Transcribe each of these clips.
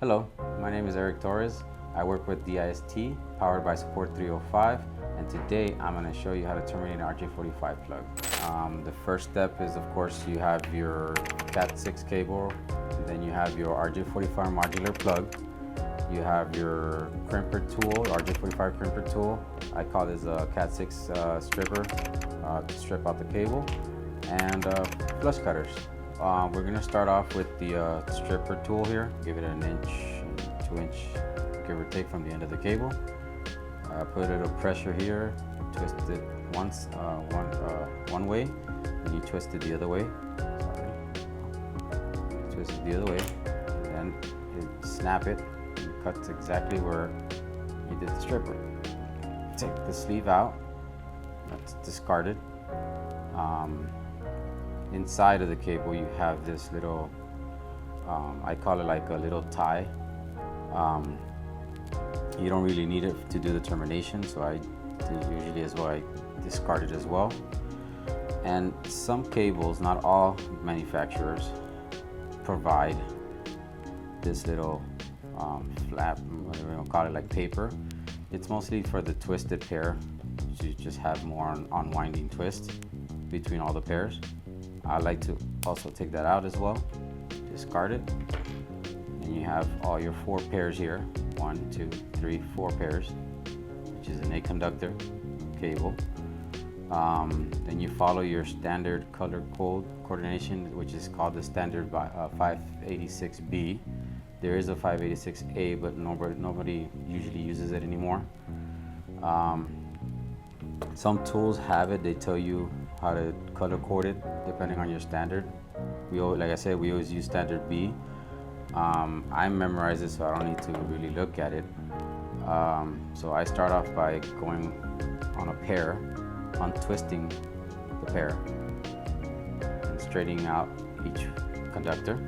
Hello, my name is Eric Torres. I work with DIST, powered by Support 305, and today I'm going to show you how to terminate an RJ45 plug. The first step is, of course, you have your Cat6 cable, and then you have your RJ45 modular plug. You have your crimper tool, RJ45 crimper tool. I call this a Cat6 stripper to strip out the cable, and flush cutters. We're going to start off with the stripper tool here. Give it an inch, 2 inch, give or take, from the end of the cable. Put a little pressure here, twist it once, one way, and you twist it the other way. Sorry. Twist it the other way, and then snap it. And it cuts exactly where you did the stripper. Take the sleeve out. That's discarded. Inside of the cable you have this little, I call it like a little tie. You don't really need it to do the termination, so I usually as well I discard it as well. And some cables, not all manufacturers, provide this little flap, whatever you want to call it, like paper. It's mostly for the twisted pair, so you just have more unwinding twist between all the pairs. I like to also take that out as well, discard it, and you have all your 4 pairs here, 1, 2, 3, 4 pairs, which is an 8 conductor cable. Then you follow your standard color code coordination, which is called the standard 586B. There is a 586A, but nobody usually uses it anymore. Some tools have it, they tell you how to color code it depending on your standard. Like I said, we always use standard B. I memorize it, so I don't need to really look at it. So I start off by going on a pair, untwisting the pair, and straightening out each conductor.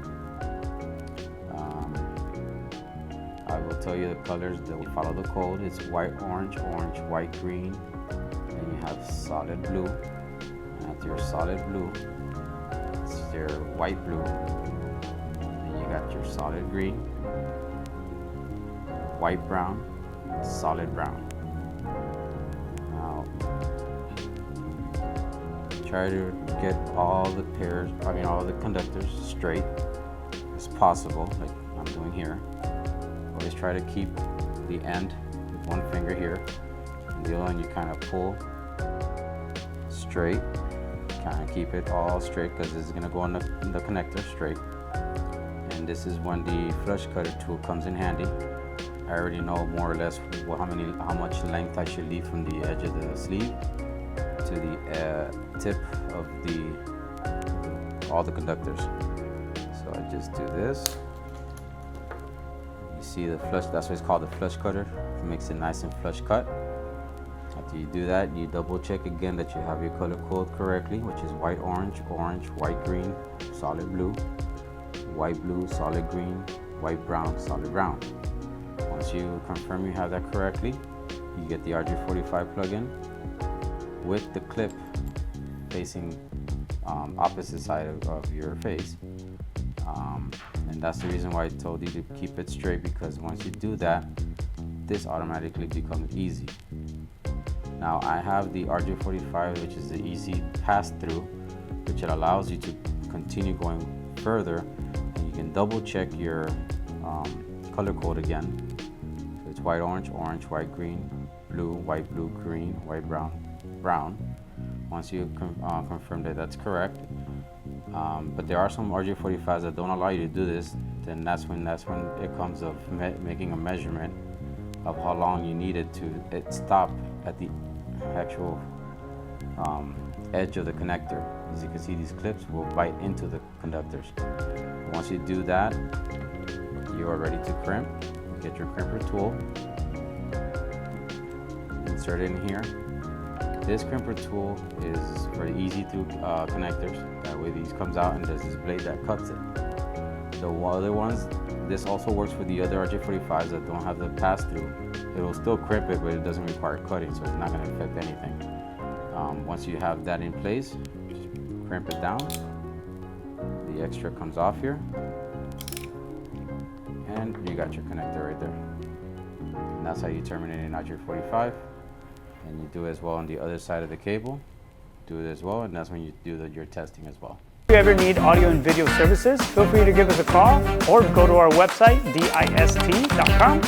I will tell you the colors that we follow the code. It's white, orange, orange, white, green, and you have solid blue. And after your solid blue, it's your white blue. Then you got your solid green, white brown, solid brown. Now try to get all the pairs, all the conductors straight as possible, like I'm doing here. Always try to keep the end with one finger here, and the other one you kind of pull straight. Kind of keep it all straight because it's going to go in the connector straight. And this is when the flush cutter tool comes in handy. I already know more or less how much length I should leave from the edge of the sleeve to the tip of all the conductors. So I just do this. You see the flush, that's why it's called the flush cutter. It makes it nice and flush cut. After you do that, you double check again that you have your color code correctly, which is white, orange, orange, white, green, solid blue, white, blue, solid green, white, brown, solid brown. Once you confirm you have that correctly, you get the RJ45 plug-in with the clip facing opposite side of your face. And that's the reason why I told you to keep it straight, because once you do that, this automatically becomes easy. Now I have the RJ45, which is the easy pass-through, which it allows you to continue going further, and you can double check your color code again. So it's white, orange, orange, white, green, blue, white, blue, green, white, brown, brown. Once you confirm that that's correct, but there are some RJ45s that don't allow you to do this. Then that's when it comes of making a measurement of how long you need it to stop at the actual edge of the connector. As you can see, these clips will bite into the conductors. Once you do that, you are ready to crimp. Get your crimper tool, insert it in here. This crimper tool is very easy through connectors. That way these comes out and there's this blade that cuts it. The other ones, this also works for the other RJ45s that don't have the pass-through. It will still crimp it, but it doesn't require cutting, so it's not going to affect anything. Once you have that in place, just crimp it down. The extra comes off here. And and you got your connector right there. And that's how you terminate an RJ45. And you do it as well on the other side of the cable. Do it as well, and that's when you do your testing as well. If you ever need audio and video services, feel free to give us a call or go to our website, dist.com.